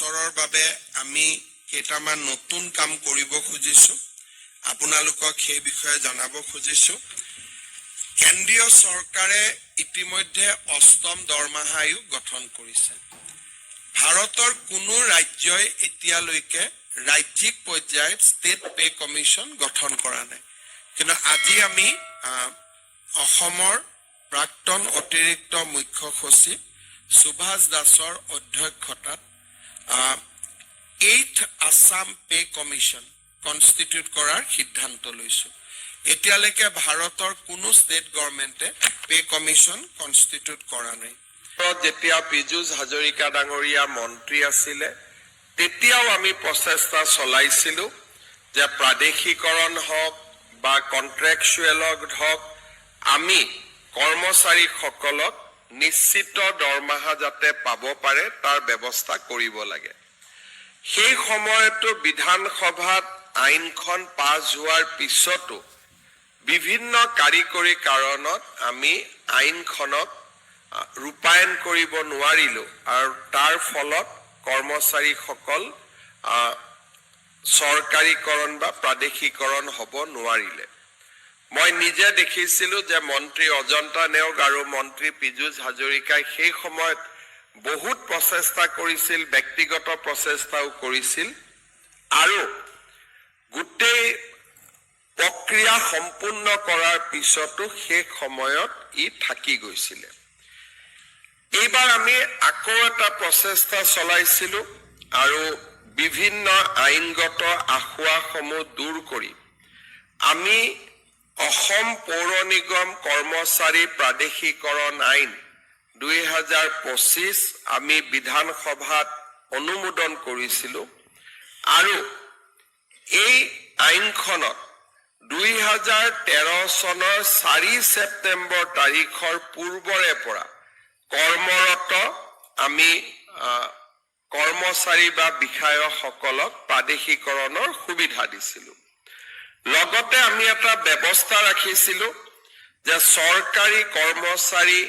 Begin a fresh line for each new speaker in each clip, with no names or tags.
বছৰৰ বাবে আমি কেইটামান নতুন কাম কৰিব খুজিছোঁ আপোনালোকক সেই বিষয়ে জনাব খুজিছোঁ কেন্দ্ৰীয় চৰকাৰে ইতিমধ্যে অষ্টম দৰমহা আয়োগ গঠন কৰিছে ভাৰতৰ কোনো ৰাজ্যই এতিয়ালৈকে ৰাজ্যিক পৰ্যায়ত ষ্টেট পে কমিশ্যন গঠন কৰা নাই কিন্তু আজি আমি অসমৰ প্ৰাক্তন অতিৰিক্ত মুখ্য সচিব সুভাষ দাসৰ অধ্যক্ষতাত 8th Assam Pay Commission constitute কৰাৰ সিদ্ধান্ত লৈছো এতিয়ালৈকে ভাৰতৰ কোনো ষ্টেট গভৰ্ণমেণ্টে পে কমিশ্যন কনষ্টিটিউট কৰা নাই যেতিয়া পীযুষ হাজৰিকা ডাঙৰীয়া মন্ত্ৰী আছিলে তেতিয়াও আমি প্ৰচেষ্টা চলাইছিলো যে প্ৰাদেশিকৰণ হওক বা কন্ট্ৰেকচুৱেল হওক আমি কৰ্মচাৰীসকলক নিশ্চিত দৰমহা যাতে পাব পাৰে তাৰ ব্যৱস্থা কৰিব লাগে সেই সময়তো বিধানসভাত আইনখন পাছ হোৱাৰ পিছতো বিভিন্ন কাৰিকৰী কাৰণত আমি আইনখনক ৰূপায়ণ কৰিব নোৱাৰিলো আৰু তাৰ ফলত কৰ্মচাৰীসকল চৰকাৰীকৰণ বা প্ৰাদেশিকৰণ হ'ব নোৱাৰিলে মই নিজে দেখিছিলো যে মন্ত্ৰী অজন্তা নেওগ আৰু মন্ত্ৰী পীযুষ হাজৰিকাই সেই সময়ত বহুত প্ৰচেষ্টা কৰিছিল ব্যক্তিগত প্ৰচেষ্টাও কৰিছিল আৰু গোটেই প্ৰক্ৰিয়া সম্পূৰ্ণ কৰাৰ পিছতো শেষ সময়ত ই থাকি গৈছিল এইবাৰ আমি আকৌ এটা প্ৰচেষ্টা চলাইছিলো আৰু বিভিন্ন আইনগত আখুৱাসমূহ দূৰ কৰি আমি অসম পৌৰ নিগম কৰ্মচাৰী প্ৰাদেশিকৰণ আইন 2025 আমি বিধানসভাত অনুমোদন কৰিছিলো আৰু এই আইনখনত 2013 চনৰ 4 ছেপ্টেম্বৰ তাৰিখৰ পূৰ্বৰে পৰা কৰ্মৰত আমি কৰ্মচাৰী বা বিষয়াসকলক প্ৰাদেশিকৰণৰ সুবিধা দিছিলো লগতে আমি এটা ব্যৱস্থা ৰাখিছিলো যে চৰকাৰী কৰ্মচাৰী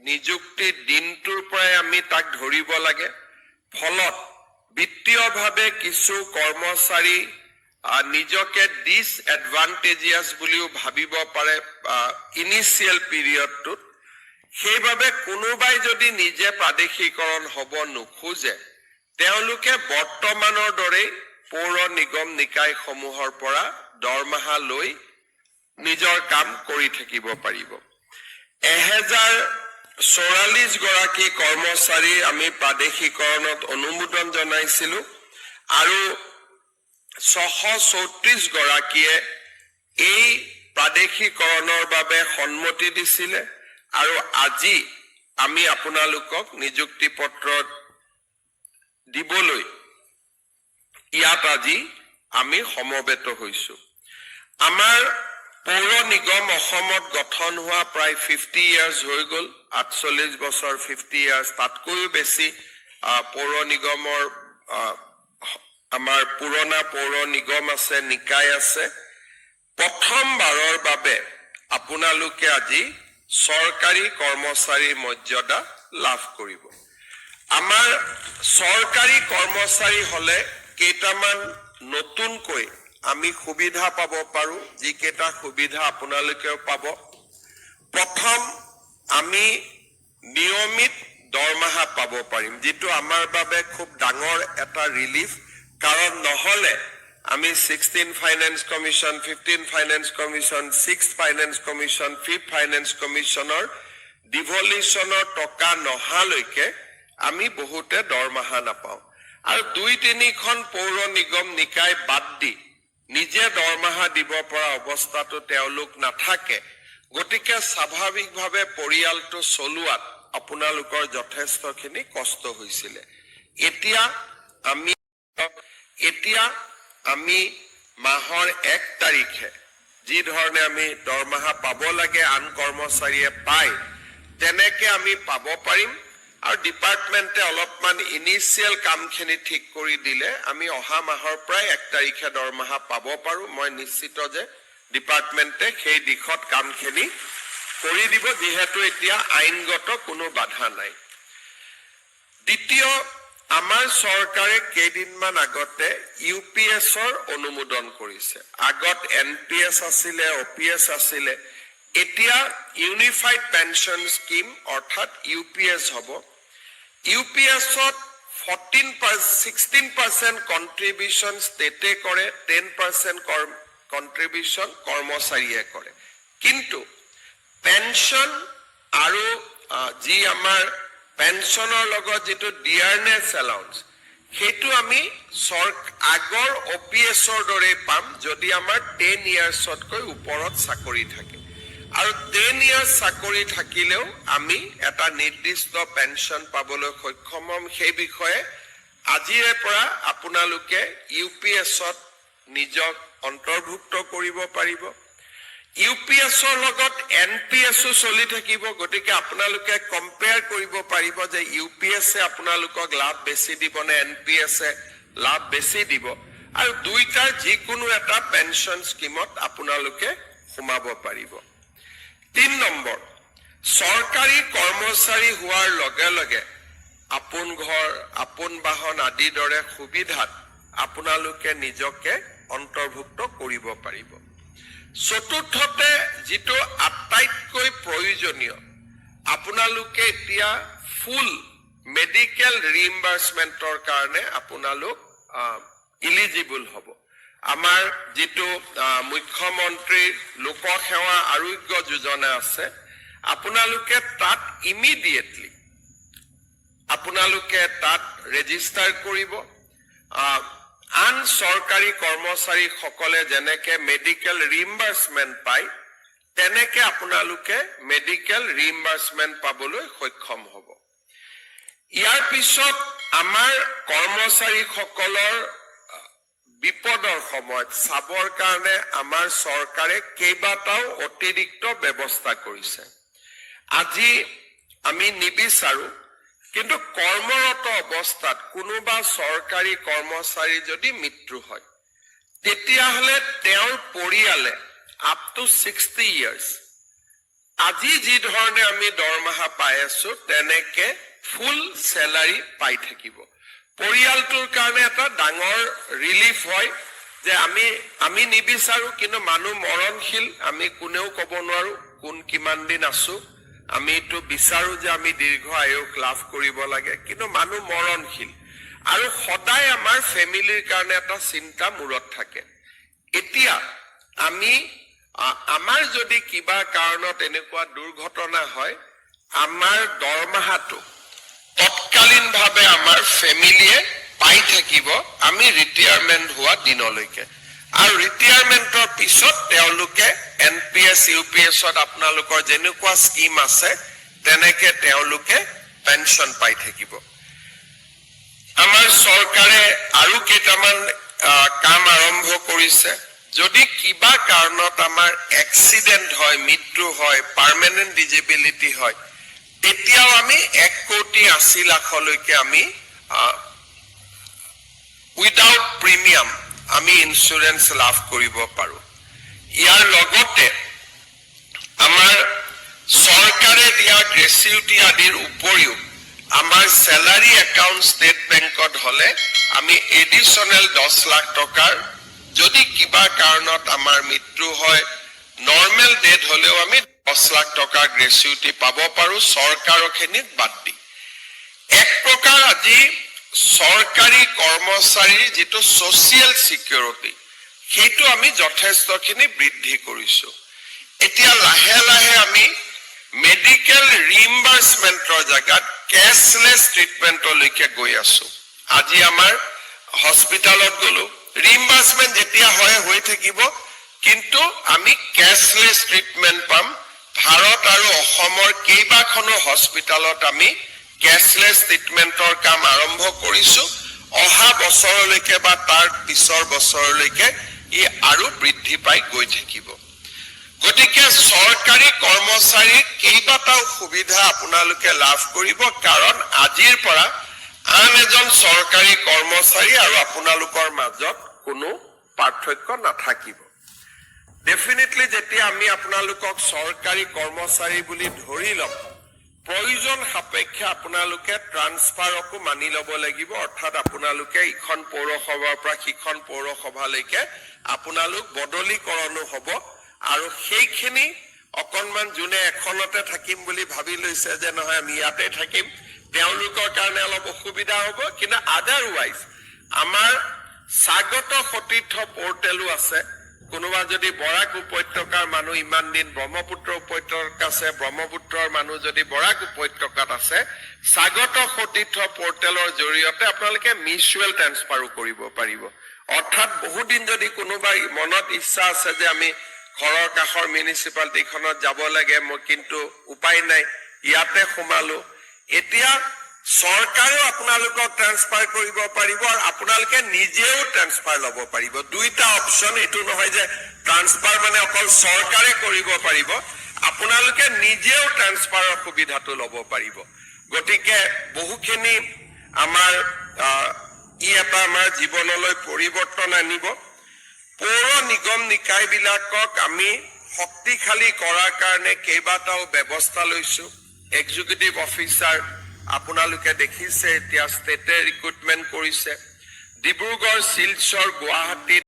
নিযুক্তি দিনটোৰ পৰাই আমি তাক ধৰিব লাগে ফলত বিত্তীয়ভাৱে কিছু কৰ্মচাৰী নিজকে ডিসএডভান্টেজিয়াস বুলিও ভাবিব পাৰে ইনিশিয়াল পিৰিয়ডটোত সেইভাবে কোনোবাই যদি নিজে প্ৰাদেশিকৰণ হ'ব নোখোজে তেওঁলোকে বৰ্তমানৰ দৰে পৌৰ নিগম নিকায়সমূহৰ পৰা দৰমহা লৈ নিজৰ কাম কৰি থাকিব পাৰিব 1044 গৰাকী কৰ্মচাৰী আমি প্ৰাদেশিকৰণত অনুমোদন জনাইছিলো আৰু 634 গৰাকীয়ে এই প্ৰাদেশিকৰণৰ বাবে সন্মতি দিছিলে আৰু আজি আমি আপোনালোকক নিযুক্তি পত্ৰ দিবলৈ ইয়াত আজি আমি সমবেত হৈছো আমাৰ পৌৰ নিগম অসমত গঠন হোৱা প্ৰায় 50 ইয়াৰ্স হৈ গল 48 বছৰ 50 ইয়াৰ্স তাতকৈও বেছি পৌৰ নিগমৰ আমাৰ পুৰণা পৌৰ নিগম আছে নিকায় আছে প্ৰথমবাৰৰ বাবে আপোনালোকে আজি চৰকাৰী কৰ্মচাৰী মৰ্যাদা লাভ কৰিব আমাৰ চৰকাৰী কৰ্মচাৰী হলে কেইটামান নতুনকৈ আমি সুবিধা পাব পাৰো যি কেইটা সুবিধা আপোনালোকেও পাব প্ৰথম আমি নিয়মিত দৰমহা পাব পাৰিম যেটো আমাৰ বাবে খুব ডাঙৰ এটা ৰিলিফ কাৰণ নহলে আমি 16 finance commission 15 finance commission 6th finance commission 5th finance কমিশনৰ ডিভলিউশনৰ টকা নহালৈকে আমি বহুতে দৰমহা নাপাওঁ আৰু 2-3খন পৌৰ নিগম নিকায় বাদ দি নিজে দৰমহা দিব পৰা অৱস্থাটো তেওঁলোক নাথাকে গতিকে স্বাভাৱিকভাৱে পৰিয়ালটো চলোৱাত আপোনালোকৰ যথেষ্টখিনি কষ্ট হৈছিল এতিয়া আমি মাহৰ 1 তাৰিখে যি ধৰণে আমি দৰমহা পাব লাগে আন কৰ্মচাৰীয়ে পায় তেনেকে আমি পাব পাৰিম আৰু ডিপাৰ্টমেন্টে অলপমান ইনিশিয়াল কামখিনি ঠিক কৰি দিলে আমি অহা মাহৰ প্ৰায় 1 তাৰিখে দৰমহা পাব পাৰো মই নিশ্চিত যে ডিপাৰ্টমেন্টে সেই দিশত কামখিনি কৰি দিব যেহেতু এতিয়া আইনগত কোনো বাধা নাই দ্বিতীয় আমাৰ চৰকাৰে কেইদিনমান আগতে UPSৰ অনুমোদন কৰিছে। আগত NPS আছিলে, OPS আছিলে, এতিয়া ইউনিফাইড পেনশ্যন স্কিম অৰ্থাৎ UPS হ'ব। UPSত 16% কন্ট্ৰিবিউশ্যন ষ্টেটে কৰে, 10% কন্ট্ৰিবিউশ্যন কৰ্মচাৰীয়ে কৰে। কিন্তু পেনশ্যন আৰু যি আমাৰ পেনশ্যনৰ লগত যিটো ডিয়াৰনেছ এলাউন্স, সেইটো আমি আগৰ OPSৰ দৰে পাম যদি আমাৰ 10 ইয়াৰ্ছতকৈ ওপৰত চাকৰি থাকে। আৰু 10 ইয়াৰ্ছ চাকৰি থাকিলেও আমি এটা নিৰ্দিষ্ট পেনশ্যন পাবলৈ সক্ষম হ'ম। সেই বিষয়ে আজিৰে পৰা আপোনালোকে UPSত নিজক অন্তৰ্ভুক্ত কৰিব পাৰিব। UPSৰ লগত NPSও চলি থাকিব, গতিকে আপোনালোকে কম্পেয়াৰ কৰিব পাৰিব যে UPSে আপোনালোকক লাভ বেছি দিব নে NPSে লাভ বেছি দিব, আৰু দুইটাৰ যিকোনো এটা পেনশ্যন স্কিমত আপোনালোকে সোমাব পাৰিব। 3 নম্বৰ, চৰকাৰী কৰ্মচাৰী হোৱাৰ লগে লগে আপোন ঘৰ, আপোন বাহন আদিৰ দৰে সুবিধাত আপোনালোকে নিজকে অন্তৰ্ভুক্ত কৰিব পাৰিব। চতুৰ্থতে, যিটো আটাইতকৈ প্ৰয়োজনীয়, আপোনালোকে এতিয়া ফুল মেডিকেল ৰিইম্বাৰ্সমেন্টৰ কাৰণে আপোনালোক ইলিজিবল হ'ব। আমাৰ যিটো মুখ্যমন্ত্ৰী লোকসেৱা আৰোগ্য যোজনা আছে, আপোনালোকে তাত ইমিডিয়েটলি আপোনালোকে তাত ৰেজিষ্টাৰ কৰিব। আন চৰকাৰী কৰ্মচাৰীসকলে যেনেকে মেডিকেল ৰিইম্বাৰ্সমেন্ট পায়, তেনেকে আপোনালোকে মেডিকেল ৰিইম্বাৰ্সমেন্ট পাবলৈ সক্ষম হ'ব। ইয়াৰ পিছত আমাৰ কৰ্মচাৰীসকলৰ বিপদৰ সময়ত চাবৰ কাৰণে আমাৰ চৰকাৰে কেইবাটাও অতিৰিক্ত ব্যৱস্থা কৰিছে। আজি আমি নিবিচাৰো, কিন্তু কৰ্মৰত অৱস্থাত কোনোবা চৰকাৰী কৰ্মচাৰী যদি মৃত্যু হয়, তেতিয়াহ'লে তেওঁৰ পৰিয়ালে আপ টু 60 ইয়াৰ্ছ আজি যি ধৰণে আমি দৰমহা পাই আছো, তেনেকে ফুল চেলাৰী পাই থাকিব। পৰিয়ালটোৰ কাৰণে এটা ডাঙৰ ৰিলিফ হয় যে আমি নিবিচাৰো, কিন্তু মানুহ মৰণশীল, আমি কোনেও ক'ব নোৱাৰো কোন কিমান দিন আছো। আমিতো বিচাৰো যে আমি দীৰ্ঘ আয়ুস লাভ কৰিব লাগে, কিন্তু মানুহ মৰণশীল আৰু সদায় আমাৰ ফেমিলিৰ কাৰণে এটা চিন্তা মূৰত থাকে। এতিয়া আমাৰ যদি কিবা কাৰণত এনেকুৱা দুৰ্ঘটনা হয়, আমাৰ দৰমহাটো তৎকালীনভাৱে আমাৰ ফেমিলিয়ে পাই থাকিব আমি ৰিটায়াৰমেন্ট হোৱা দিনলৈকে। আৰু ৰিটায়াৰমেন্টৰ পিছত তেওঁলোকে NPS UPSত আপোনালোকৰ যেনেকুৱা স্কিম আছে তেনেকে তেওঁলোকে পেনশ্যন পাই থাকিব। আমাৰ চৰকাৰে আৰু কেইটামান কাম আৰম্ভ কৰিছে। যদি কিবা কাৰণত আমাৰ এক্সিডেন্ট হয়, মৃত্যু হয়, পাৰ্মানেন্ট ডিজেবিলিটি হয়, তেতিয়াও আমি 1,80,00,000লৈকে আমি উইদাউট প্ৰিমিয়াম আমি ইন্সুৰেন্স লাভ কৰিব পাৰো। ইয়াৰ লগতে আমাৰ চৰকাৰে দিয়া গ্ৰেচুইটি আদিৰ উপৰিও আমাৰ চেলাৰী একাউণ্ট ষ্টেট বেংকত হলে আমি এডিশ্যনেল 10 লাখ টকাৰ, যদি কিবা কাৰণত আমাৰ মৃত্যু হয়, নৰ্মেল ডেথ হলেও আমি 10 লাখ টকা গ্ৰেচুইটি পাব পাৰো, চৰকাৰখিনিক বাদ দি। এক প্ৰকাৰ আজি চৰকাৰী কৰ্মচাৰীৰ যিটো ছচিয়েল চিকিউৰিটি, সেইটো আমি যথেষ্টখিনি বৃদ্ধি কৰিছো। এতিয়া লাহে লাহে আমি মেডিকেল ৰিইম্বাৰ্সমেন্টৰ জেগাত কেছলেছ ট্ৰিটমেন্টলৈকে গৈ আছো। আজি আমাৰ হস্পিটালত গলো, ৰিইম্বাৰ্সমেন্ট যেতিয়া হৈ থাকিব, কিন্তু আমি কেছলেছ ট্ৰিটমেন্ট পাম। ভাৰত আৰু অসমৰ কেইবাখনো হস্পিটালত আমি কেছলেছ ট্ৰিটমেন্টৰ কাম আৰম্ভ কৰিছো। অহা বছৰলৈকে বা তাৰ পিছৰ বছৰলৈকে ই আৰু বৃদ্ধি পাই গৈ থাকিব। গতিকে চৰকাৰী কৰ্মচাৰীক কেইবাটাও সুবিধা আপোনালোকে লাভ কৰিব, কাৰণ আজিৰ পৰা আন এজন চৰকাৰী কৰ্মচাৰী আৰু আপোনালোকৰ মাজত কোনো পাৰ্থক্য নাথাকিব। ডেফিনেটলি যেতিয়া আমি আপোনালোকক চৰকাৰী কৰ্মচাৰী বুলি ধৰি ল'ম, প্ৰয়োজন সাপেক্ষে আপোনালোকে ট্ৰান্সফাৰকো মানি ল'ব লাগিব, অৰ্থাৎ আপোনালোকে ইখন পৌৰসভাৰ পৰা সিখন পৌৰসভালৈকে আপোনালোক বদলীকৰণো হ'ব। আৰু সেইখিনি অকণমান যোনে এখনতে থাকিম বুলি ভাবি লৈছে যে নহয় আমি ইয়াতে থাকিম, তেওঁলোকৰ কাৰণে অলপ অসুবিধা হ'ব। কিন্তু আদাৰৱাইজ আমাৰ স্বাগত সতীৰ্থ পৰ্টেলো আছে। কোনোবা যদি বৰাক উপত্যকাৰ মানুহ ইমান দিন ব্ৰহ্মপুত্ৰ উপত্যকাত আছে, ব্ৰহ্মপুত্ৰৰ মানুহ যদি বৰাক উপত্যকাত আছে, স্বাগত সতীৰ্থ পৰ্টেলৰ জৰিয়তে আপোনালোকে মিউচুৱেল ট্ৰেন্সফাৰো কৰিব পাৰিব। অৰ্থাৎ বহুদিন যদি কোনোবা মনত ইচ্ছা আছে যে আমি ঘৰৰ কাষৰ মিউনিচিপালিটিখনত যাব লাগে, মই কিন্তু উপায় নাই, ইয়াতে সোমালো, এতিয়া চৰকাৰেও আপোনালোকক ট্ৰান্সফাৰ কৰিব পাৰিব আৰু আপোনালোকে নিজেও ট্ৰান্সফাৰ ল'ব পাৰিব। দুইটা অপশ্যন, এইটো নহয় যে ট্ৰান্সফাৰ মানে অকল চৰকাৰে কৰিব পাৰিব, আপোনালোকে নিজেও ট্ৰান্সফাৰৰ সুবিধাটো ল'ব পাৰিব। গতিকে বহুখিনি আমাৰ এটা আমাৰ জীৱনলৈ পৰিৱৰ্তন আনিব। পৌৰ নিগম নিকায়বিলাকক আমি শক্তিশালী কৰাৰ কাৰণে কেইবাটাও ব্যৱস্থা লৈছো। এক্সিকিউটিভ অফিচাৰ আপোনালোকে দেখিছে এতিয়া ষ্টেটে ৰিক্ৰুটমেণ্ট কৰিছে। ডিব্ৰুগড়, শিলচৰ, গুৱাহাটীত